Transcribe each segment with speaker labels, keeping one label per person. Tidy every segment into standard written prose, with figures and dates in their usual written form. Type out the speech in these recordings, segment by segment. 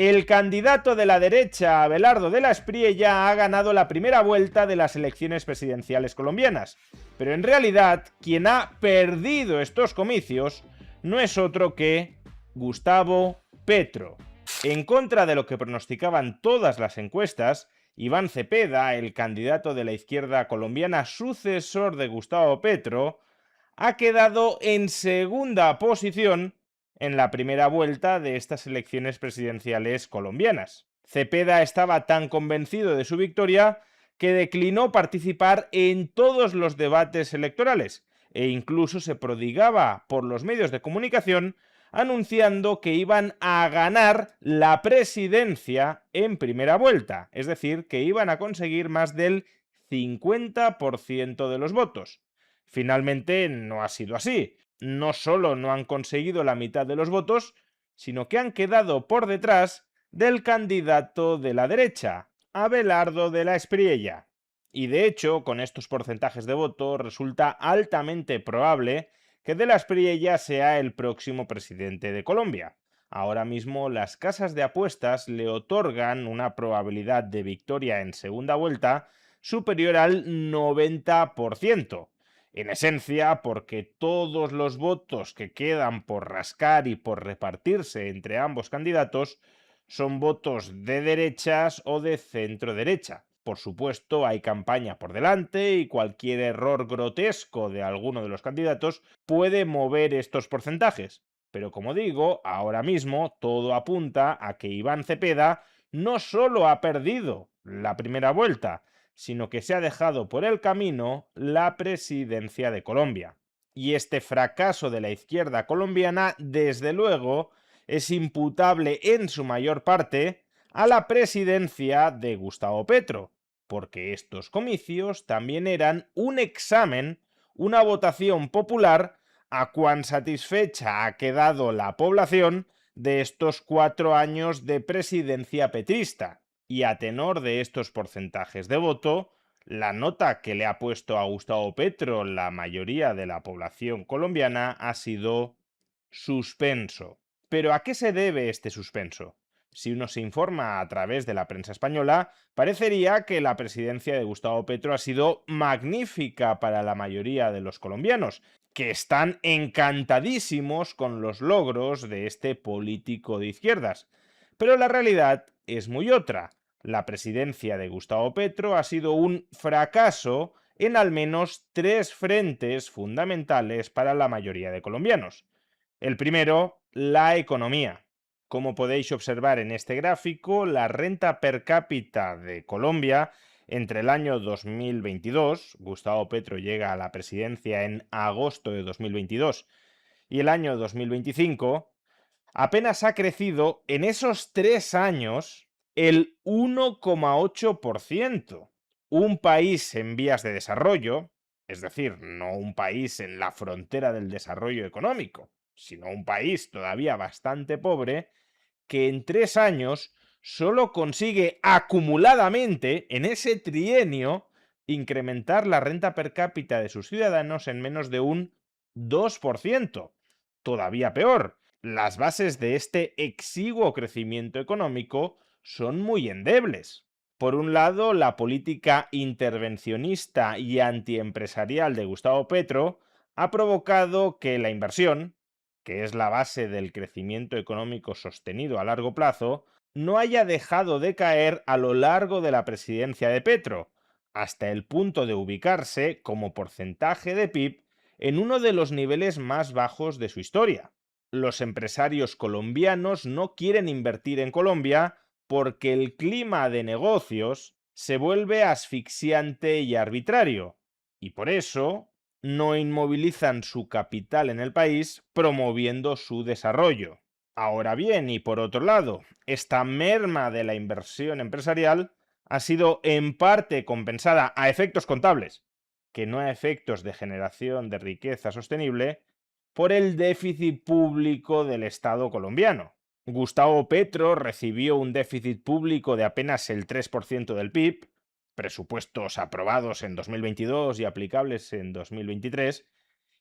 Speaker 1: El candidato de la derecha, Abelardo de la Espriella, ha ganado la primera vuelta de las elecciones presidenciales colombianas. Pero en realidad, quien ha perdido estos comicios no es otro que Gustavo Petro. En contra de lo que pronosticaban todas las encuestas, Iván Cepeda, el candidato de la izquierda colombiana sucesor de Gustavo Petro, ha quedado en segunda posición en la primera vuelta de estas elecciones presidenciales colombianas. Cepeda estaba tan convencido de su victoria que declinó participar en todos los debates electorales e incluso se prodigaba por los medios de comunicación anunciando que iban a ganar la presidencia en primera vuelta, es decir, que iban a conseguir más del 50% de los votos. Finalmente no ha sido así. No solo no han conseguido la mitad de los votos, sino que han quedado por detrás del candidato de la derecha, Abelardo de la Espriella. Y de hecho, con estos porcentajes de voto, resulta altamente probable que de la Espriella sea el próximo presidente de Colombia. Ahora mismo las casas de apuestas le otorgan una probabilidad de victoria en segunda vuelta superior al 90%. En esencia, porque todos los votos que quedan por rascar y por repartirse entre ambos candidatos son votos de derechas o de centro derecha. Por supuesto, hay campaña por delante y cualquier error grotesco de alguno de los candidatos puede mover estos porcentajes. Pero como digo, ahora mismo todo apunta a que Iván Cepeda no solo ha perdido la primera vuelta, sino que se ha dejado por el camino la presidencia de Colombia. Y este fracaso de la izquierda colombiana, desde luego, es imputable en su mayor parte a la presidencia de Gustavo Petro, porque estos comicios también eran un examen, una votación popular a cuán satisfecha ha quedado la población de estos 4 años de presidencia petrista. Y a tenor de estos porcentajes de voto, la nota que le ha puesto a Gustavo Petro la mayoría de la población colombiana ha sido suspenso. ¿Pero a qué se debe este suspenso? Si uno se informa a través de la prensa española, parecería que la presidencia de Gustavo Petro ha sido magnífica para la mayoría de los colombianos, que están encantadísimos con los logros de este político de izquierdas. Pero la realidad es muy otra. La presidencia de Gustavo Petro ha sido un fracaso en al menos 3 frentes fundamentales para la mayoría de colombianos. El primero, la economía. Como podéis observar en este gráfico, la renta per cápita de Colombia entre el año 2022, Gustavo Petro llega a la presidencia en agosto de 2022, y el año 2025, apenas ha crecido en esos 3 años el 1,8%. Un país en vías de desarrollo, es decir, no un país en la frontera del desarrollo económico, sino un país todavía bastante pobre, que en 3 años solo consigue acumuladamente, en ese trienio, incrementar la renta per cápita de sus ciudadanos en menos de un 2%. Todavía peor, las bases de este exiguo crecimiento económico son muy endebles. Por un lado, la política intervencionista y antiempresarial de Gustavo Petro ha provocado que la inversión, que es la base del crecimiento económico sostenido a largo plazo, no haya dejado de caer a lo largo de la presidencia de Petro, hasta el punto de ubicarse como porcentaje de PIB en uno de los niveles más bajos de su historia. Los empresarios colombianos no quieren invertir en Colombia porque el clima de negocios se vuelve asfixiante y arbitrario, y por eso no inmovilizan su capital en el país promoviendo su desarrollo. Ahora bien, y por otro lado, esta merma de la inversión empresarial ha sido en parte compensada a efectos contables, que no a efectos de generación de riqueza sostenible, por el déficit público del Estado colombiano. Gustavo Petro recibió un déficit público de apenas el 3% del PIB, presupuestos aprobados en 2022 y aplicables en 2023,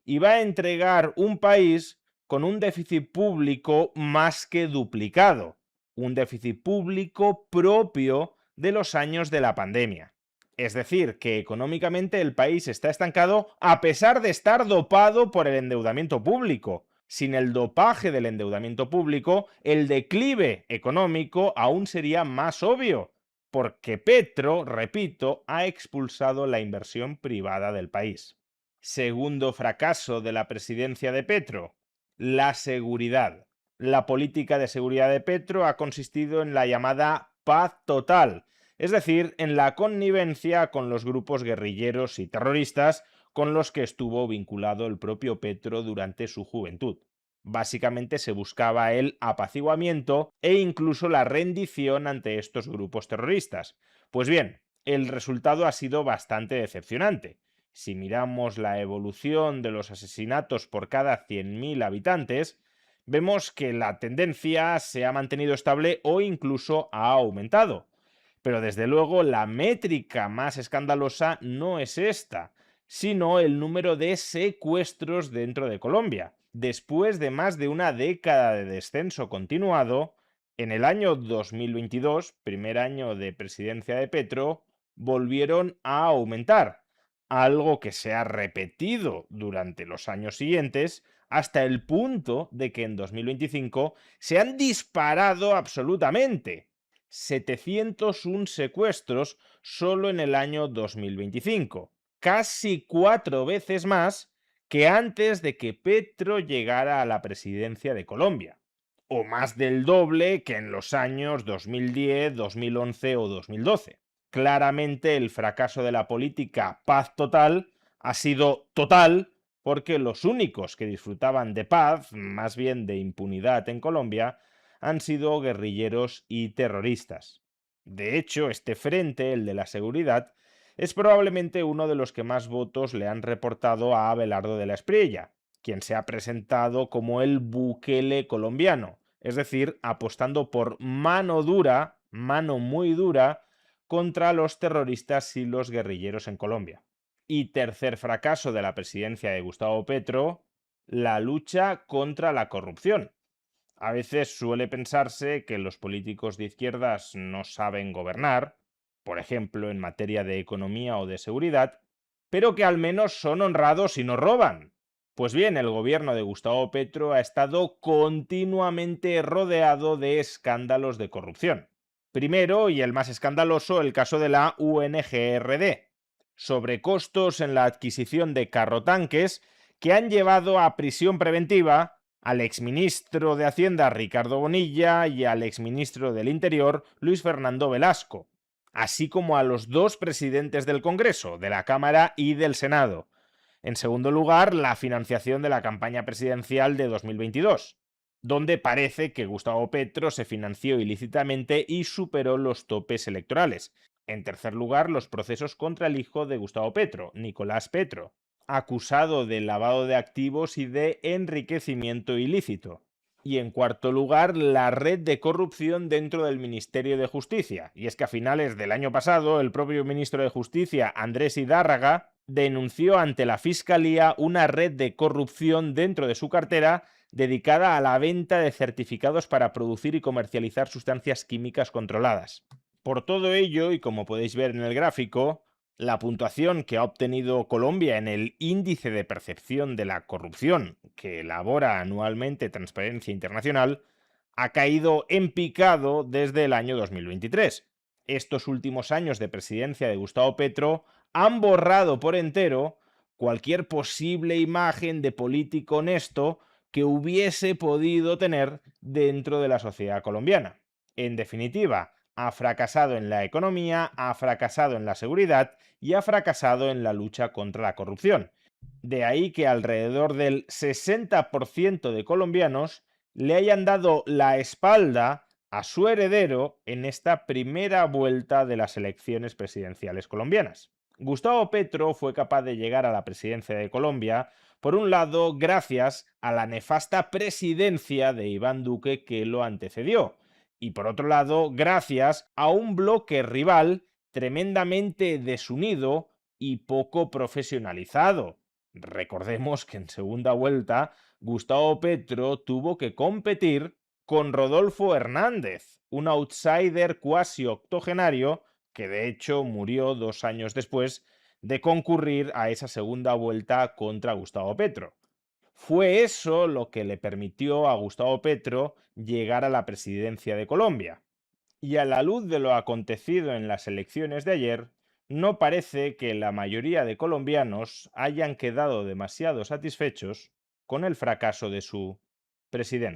Speaker 1: y va a entregar un país con un déficit público más que duplicado, un déficit público propio de los años de la pandemia. Es decir, que económicamente el país está estancado a pesar de estar dopado por el endeudamiento público. Sin el dopaje del endeudamiento público, el declive económico aún sería más obvio, porque Petro, repito, ha expulsado la inversión privada del país. Segundo fracaso de la presidencia de Petro, la seguridad. La política de seguridad de Petro ha consistido en la llamada paz total, es decir, en la connivencia con los grupos guerrilleros y terroristas con los que estuvo vinculado el propio Petro durante su juventud. Básicamente se buscaba el apaciguamiento e incluso la rendición ante estos grupos terroristas. Pues bien, el resultado ha sido bastante decepcionante. Si miramos la evolución de los asesinatos por cada 100.000 habitantes, vemos que la tendencia se ha mantenido estable o incluso ha aumentado. Pero desde luego la métrica más escandalosa no es esta, sino el número de secuestros dentro de Colombia. Después de más de una década de descenso continuado, en el año 2022, primer año de presidencia de Petro, volvieron a aumentar, algo que se ha repetido durante los años siguientes, hasta el punto de que en 2025 se han disparado absolutamente. 701 secuestros solo en el año 2025, casi 4 veces más que antes de que Petro llegara a la presidencia de Colombia, o más del doble que en los años 2010, 2011 o 2012. Claramente el fracaso de la política paz total ha sido total porque los únicos que disfrutaban de paz, más bien de impunidad en Colombia, han sido guerrilleros y terroristas. De hecho, este frente, el de la seguridad, es probablemente uno de los que más votos le han reportado a Abelardo de la Espriella, quien se ha presentado como el Bukele colombiano, es decir, apostando por mano dura, mano muy dura, contra los terroristas y los guerrilleros en Colombia. Y tercer fracaso de la presidencia de Gustavo Petro, la lucha contra la corrupción. A veces suele pensarse que los políticos de izquierdas no saben gobernar, por ejemplo en materia de economía o de seguridad, pero que al menos son honrados y no roban. Pues bien, el gobierno de Gustavo Petro ha estado continuamente rodeado de escándalos de corrupción. Primero, y el más escandaloso, el caso de la UNGRD, sobrecostos en la adquisición de carrotanques que han llevado a prisión preventiva al exministro de Hacienda Ricardo Bonilla y al exministro del Interior Luis Fernando Velasco, así como a los dos presidentes del Congreso, de la Cámara y del Senado. En segundo lugar, la financiación de la campaña presidencial de 2022, donde parece que Gustavo Petro se financió ilícitamente y superó los topes electorales. En tercer lugar, los procesos contra el hijo de Gustavo Petro, Nicolás Petro, acusado de lavado de activos y de enriquecimiento ilícito. Y en cuarto lugar, la red de corrupción dentro del Ministerio de Justicia. Y es que a finales del año pasado, el propio ministro de Justicia, Andrés Hidárraga, denunció ante la Fiscalía una red de corrupción dentro de su cartera dedicada a la venta de certificados para producir y comercializar sustancias químicas controladas. Por todo ello, y como podéis ver en el gráfico, la puntuación que ha obtenido Colombia en el índice de percepción de la corrupción que elabora anualmente Transparencia Internacional ha caído en picado desde el año 2023. Estos últimos años de presidencia de Gustavo Petro han borrado por entero cualquier posible imagen de político honesto que hubiese podido tener dentro de la sociedad colombiana. En definitiva, ha fracasado en la economía, ha fracasado en la seguridad y ha fracasado en la lucha contra la corrupción. De ahí que alrededor del 60% de colombianos le hayan dado la espalda a su heredero en esta primera vuelta de las elecciones presidenciales colombianas. Gustavo Petro fue capaz de llegar a la presidencia de Colombia, por un lado, gracias a la nefasta presidencia de Iván Duque que lo antecedió, y por otro lado, gracias a un bloque rival tremendamente desunido y poco profesionalizado. Recordemos que en segunda vuelta Gustavo Petro tuvo que competir con Rodolfo Hernández, un outsider cuasi octogenario que de hecho murió 2 años después de concurrir a esa segunda vuelta contra Gustavo Petro. Fue eso lo que le permitió a Gustavo Petro llegar a la presidencia de Colombia. Y a la luz de lo acontecido en las elecciones de ayer, no parece que la mayoría de colombianos hayan quedado demasiado satisfechos con el fracaso de su presidente.